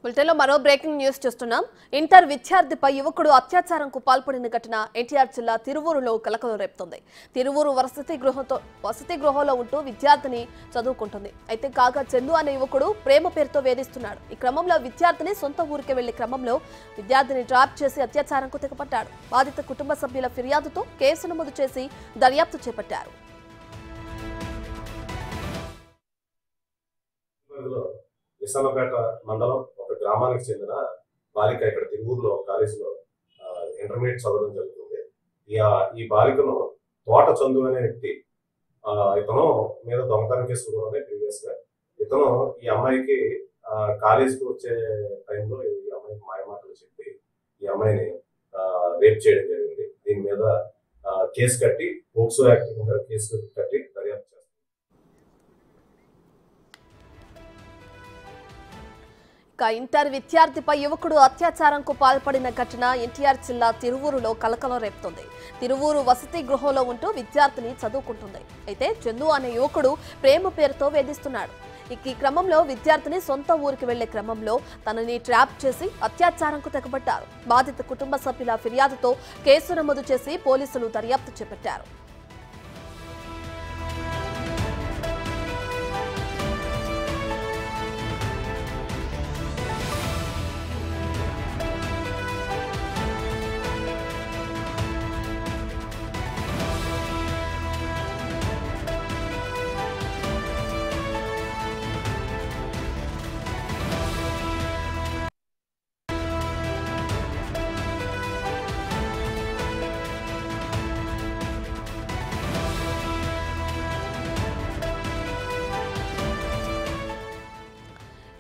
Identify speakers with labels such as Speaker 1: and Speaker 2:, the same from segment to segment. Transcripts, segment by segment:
Speaker 1: బులెటిన్లో మరో breaking news చూస్తున్నాం. ఇంటర్ విద్యార్థిపై యువకుడు అత్యాచారంకు పాల్పడిన ఘటన ఎన్టీఆర్ జిల్లా తిరువూరులో కలకలం రేపుతోంది. తిరువూరు వసతి గృహంలో ఉంటూ విద్యార్థిని చదువుకుంటుంది. అయితే కాగా చందు అనే యువకుడు ప్రేమ పేరుతో వేధిస్తున్నాడు. ఈ క్రమంలో విద్యార్థిని సొంత ఊరికి వెళ్లే క్రమంలో విద్యార్థిని ట్రాప్ చేసి అత్యాచారంకు తెగపట్టాడు. బాధిత కుటుంబ సభ్యుల ఫిర్యాదుతో కేసు నమోదు చేసి దర్యాప్తు చేపట్టారు.
Speaker 2: విశాఖపేట మండలం ఒక గ్రామానికి చెందిన బాలిక ఇక్కడ తిరువూరులో కాలేజీలో ఇంటర్మీడియట్ చదవడం జరుగుతుంది. ఈ బాలికను తోట చందు అనే వ్యక్తి ఇతను మీద దొంగతనం కేసు కూడా ఉన్నాయి ప్రీవియస్ గా. ఇతను ఈ అమ్మాయికి కాలేజీకి వచ్చే టైంలో ఈ అమ్మాయికి మాయమాటలు చెప్పి ఈ అమ్మాయిని రేప్ చేయడం జరిగింది. దీని మీద కేసు కట్టి పోక్సో యాక్ట్ కింద కేసు కట్టి దర్యాప్తు చేస్తారు.
Speaker 1: ఇంటర్ విద్యార్థిపై యువకుడు అత్యాచారంకు పాల్పడిన ఘటన ఎన్టీఆర్ జిల్లా తిరువూరులో కలకలం రేపుతోంది. తిరువూరు వసతి గృహంలో ఉంటూ విద్యార్థిని చదువుకుంటుంది. అయితే చందు అనే యువకుడు ప్రేమ పేరుతో వేధిస్తున్నాడు. ఈ క్రమంలో విద్యార్థిని సొంత ఊరికి వెళ్లే క్రమంలో తనని ట్రాప్ చేసి అత్యాచారంకు తెగబట్టారు. బాధిత కుటుంబ సభ్యుల ఫిర్యాదుతో కేసు నమోదు చేసి పోలీసులు దర్యాప్తు చేపట్టారు.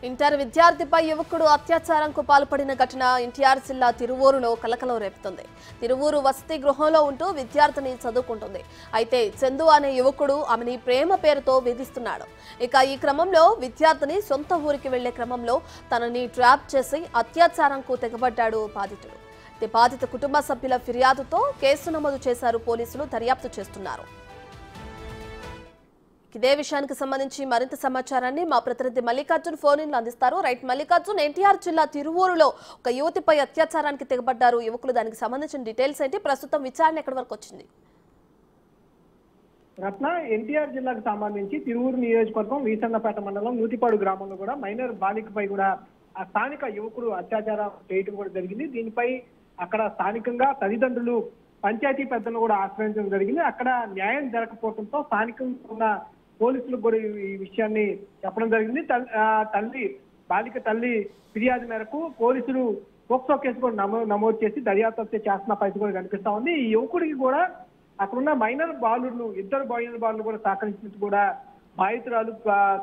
Speaker 1: ఇంటర్ విద్యార్థిపై యువకుడు అత్యాచారంకు పాల్పడిన ఘటన ఎన్టీఆర్ జిల్లా తిరువూరులో కలకలం రేపుతుంది. తిరువూరు వసతి గృహంలో ఉంటూ విద్యార్థిని చదువుకుంటుంది. అయితే చందు అనే యువకుడు ఆమెని ప్రేమ పేరుతో వేధిస్తున్నాడు. ఈ క్రమంలో విద్యార్థిని సొంత ఊరికి వెళ్లే క్రమంలో తనని ట్రాప్ చేసి అత్యాచారంకు తెగబడ్డాడు బాధితుడు. బాధిత కుటుంబ సభ్యుల ఫిర్యాదుతో కేసు నమోదు చేశారు. పోలీసులు దర్యాప్తు చేస్తున్నారు. ఇదే విషయానికి సంబంధించి మరింత సమాచారాన్ని మా ప్రతినిధి మల్లికార్జున్ ఫోన్ ఇన్ అందిస్తారు. రైట్ మల్లికార్జున్, ఎన్టీఆర్ జిల్లా తిరువూరులో ఒక యువతిపై అత్యాచారానికి తెగబడ్డారు యువకులు. దానికి సంబంధించిన డీటెయిల్స్ ఏంటి? ప్రస్తుతం విచారణ ఎక్కడి వరకు వచ్చింది?
Speaker 3: రత్న, ఎన్టీఆర్ జిల్లాకు సంబంధించి తిరువూరు నియోజకవర్గం వీసన్నపేట మండలం నూతిపాడు గ్రామంలో కూడా మైనర్ బాలికపై కూడా ఆ స్థానిక యువకుడు అత్యాచారం చేయడం కూడా జరిగింది. దీనిపై అక్కడ స్థానికంగా తల్లిదండ్రులు పంచాయతీ పెద్దలను కూడా ఆశ్రయించడం జరిగింది. అక్కడ న్యాయం జరగకపోవడంతో స్థానికంగా ఉన్న పోలీసులకు కూడా ఈ విషయాన్ని చెప్పడం జరిగింది. బాలిక తల్లి ఫిర్యాదు మేరకు పోలీసులు పోక్సో కేసు కూడా నమోదు చేసి దర్యాప్తు చేస్తున్న పరిస్థితి కూడా కనిపిస్తా ఉంది. ఈ యువకుడికి కూడా అక్కడున్న మైనర్ బాలులను ఇద్దరు మైనర్ బాలులు కూడా సహకరించినట్టు కూడా బాధితురాలు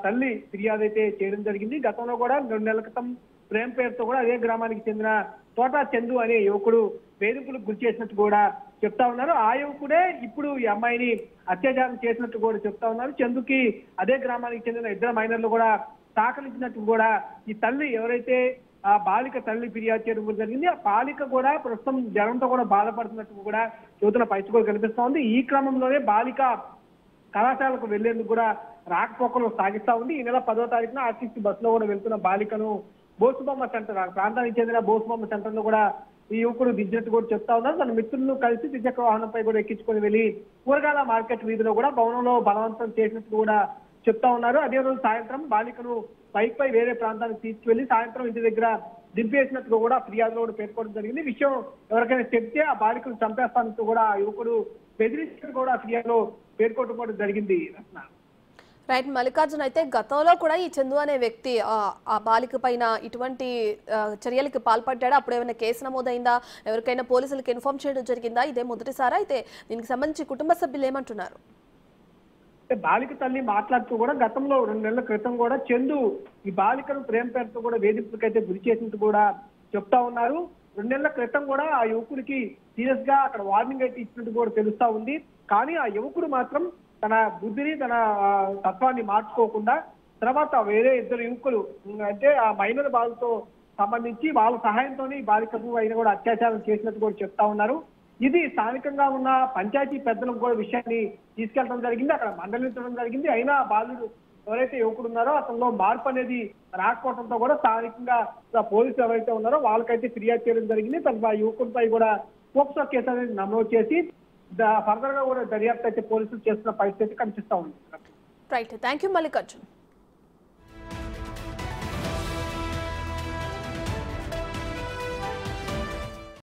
Speaker 3: తల్లి ఫిర్యాదు అయితే చేయడం జరిగింది. గతంలో కూడా 2 నెలల క్రితం ప్రేమ పేరుతో కూడా అదే గ్రామానికి చెందిన తోట చందు అనే యువకుడు వేధింపులకు గురి చేసినట్టు కూడా చెప్తా ఉన్నారు. ఆ యువకుడే ఇప్పుడు ఈ అమ్మాయిని అత్యాచారం చేసినట్టు కూడా చెప్తా ఉన్నారు. చందుకి అదే గ్రామానికి చెందిన ఇద్దరు మైనర్లు కూడా సహకరించినట్టు కూడా ఈ తల్లి ఎవరైతే ఆ బాలిక తల్లి ఫిర్యాదు చేయడం కూడా జరిగింది. ఆ బాలిక కూడా ప్రస్తుతం జ్వరంతో కూడా బాధపడుతున్నట్టు కూడా యువతల పరిస్థితి కూడా కనిపిస్తా ఉంది. ఈ క్రమంలోనే బాలిక కళాశాలకు వెళ్లేందుకు కూడా రాకపోకలు సాగిస్తా ఉంది. ఈ నెల 10వ తారీఖున ఆర్టీసీ బస్సులో కూడా వెళ్తున్న బాలికను బోసుబొమ్మ సెంటర్, ప్రాంతానికి చెందిన బోసుబొమ్మ సెంటర్ లో కూడా ఈ యువకుడు దించినట్టు కూడా చెప్తా ఉన్నారు. తన మిత్రులను కలిసి ద్విచక్ర వాహనంపై కూడా ఎక్కించుకొని వెళ్లి కూరగాయల మార్కెట్ వీధిలో కూడా భవనంలో బలవంతం చేసినట్టు కూడా చెప్తా ఉన్నారు. అదే రోజు సాయంత్రం బాలికను బైక్ పై వేరే ప్రాంతానికి తీసుకువెళ్లి సాయంత్రం ఇంటి దగ్గర దింపేసినట్టుగా కూడా ఫిర్యాదులో కూడా పేర్కొనడం జరిగింది. విషయం ఎవరికైనా చెప్తే ఆ బాలికను చంపేస్తానంటూ కూడా ఆ యువకుడు బెదిరించినట్టు కూడా ఫిర్యాదులో పేర్కొనడం కూడా జరిగింది. రత్న,
Speaker 1: రైట్ మల్లికార్జున్, అయితే గతంలో కూడా ఈ చందు అనే వ్యక్తి ఆ బాలిక పైన ఇటువంటి చర్యలకు పాల్పడ్డాడా? అప్పుడు ఏమైనా కేసు నమోదైందా? ఎవరికైనా పోలీసులకు ఇన్ఫార్మ్ చేయడం జరిగిందా? ఇదే మొదటిసారా? అయితే దీనికి సంబంధించి కుటుంబ సభ్యులు ఏమంటున్నారు?
Speaker 3: బాలిక తల్లి మాట్లాడుతూ కూడా గతంలో 2 నెలల క్రితం కూడా చందు ఈ బాలికను ప్రేమ పేరుతో కూడా వేధింపులకైతే గురి చేసినట్టు కూడా చెప్తా ఉన్నారు. 2 నెలల క్రితం కూడా ఆ యువకుడికి సీరియస్ గా అక్కడ వార్నింగ్ అయితే ఇచ్చినట్టు కూడా తెలుస్తా ఉంది. కానీ ఆ యువకుడు మాత్రం తన బుద్ధిని తన తత్వాన్ని మార్చుకోకుండా తర్వాత వేరే ఇద్దరు యువకులు అంటే ఆ మైనర్ బాలతో సంబంధించి వాళ్ళ సహాయంతో బాలికకు అయినా కూడా అత్యాచారం చేసినట్టు కూడా చెప్తా ఉన్నారు. ఇది స్థానికంగా ఉన్న పంచాయతీ పెద్దలకు కూడా విషయాన్ని తీసుకెళ్లడం జరిగింది. అక్కడ మండలించడం జరిగింది. అయినా బాలుడు ఎవరైతే యువకుడు ఉన్నారో అతనిలో మార్పు అనేది రాకపోవడంతో కూడా స్థానికంగా పోలీసులు ఎవరైతే ఉన్నారో వాళ్ళకైతే ఫిర్యాదు చేయడం జరిగింది. తన యువకుడిపై కూడా పోక్సో కేసు అనేది నమోదు చేసి ఫర్దర్ గా కూడా దర్యాప్తు అయితే పోలీసులు చేస్తున్న పరిస్థితి కనిపిస్తా ఉంది.
Speaker 1: Right, thank you Mallikarjun.